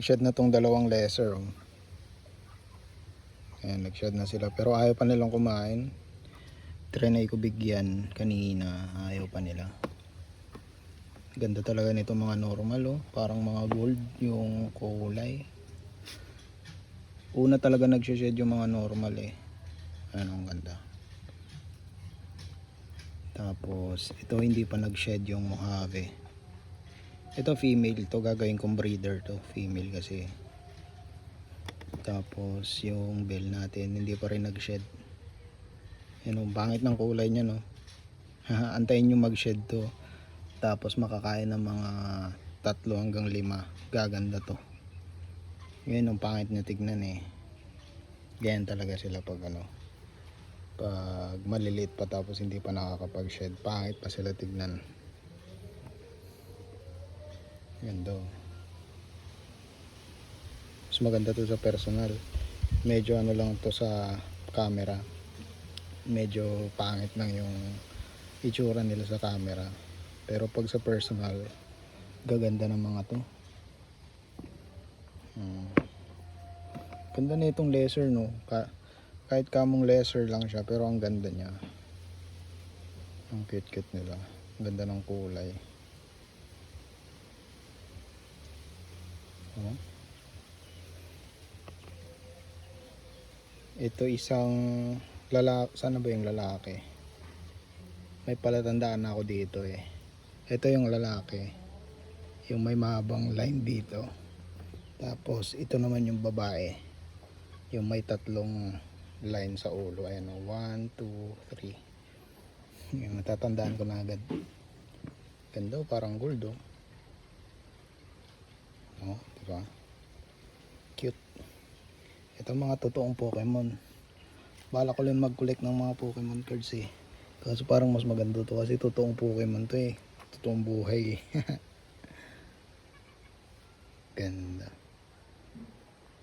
Nag-shed na tong dalawang lesser. Oh. Ayan, nag-shed na sila. Pero ayaw pa nilang kumain. Trinay ko bigyan kanina. Ayaw pa nila. Ganda talaga nito mga normal. Oh. Parang mga gold yung kulay. Una talaga nag-shed yung mga normal eh. Ano, ang ganda. Tapos ito hindi pa nag-shed yung Mojave. Ito female to, gagawin kong breeder to, female kasi. Tapos yung bell natin hindi pa rin nag-shed. Yan o, pangit ng kulay niya no. Antayin nyo mag-shed to. Tapos makakain ng mga 3 hanggang 5. Gaganda to. Ngayon ang pangit niya tignan eh. Ganyan talaga sila pag ano, pag maliliit pa tapos hindi pa nakakapag-shed. Pangit pa sila tignan. Ganda. Mas maganda to sa personal. Medyo ano lang to sa camera. Medyo pangit lang yung itsura nila sa camera. Pero pag sa personal, gaganda ng mga to. Ganda na itong laser no. Kahit kamong laser lang siya pero ang ganda niya. Ang cute nila. Ang ganda ng kulay. Ito isang lalaki. Sana ba yung lalaki? May palatandaan ako dito eh. Ito yung lalaki. Yung may mahabang line dito. Tapos ito naman yung babae. Yung may 3 line sa ulo. Ayan o. 1, 2, 3. Yung natatandaan ko na agad. Ganda o. Parang gold o. Oh, diba? Cute. Ito mga totoong Pokemon. Bala ko lang mag-collect ng mga Pokemon cards eh. Kasi parang mas maganda to kasi totoong Pokemon to eh. Totoong buhay eh. Ganda.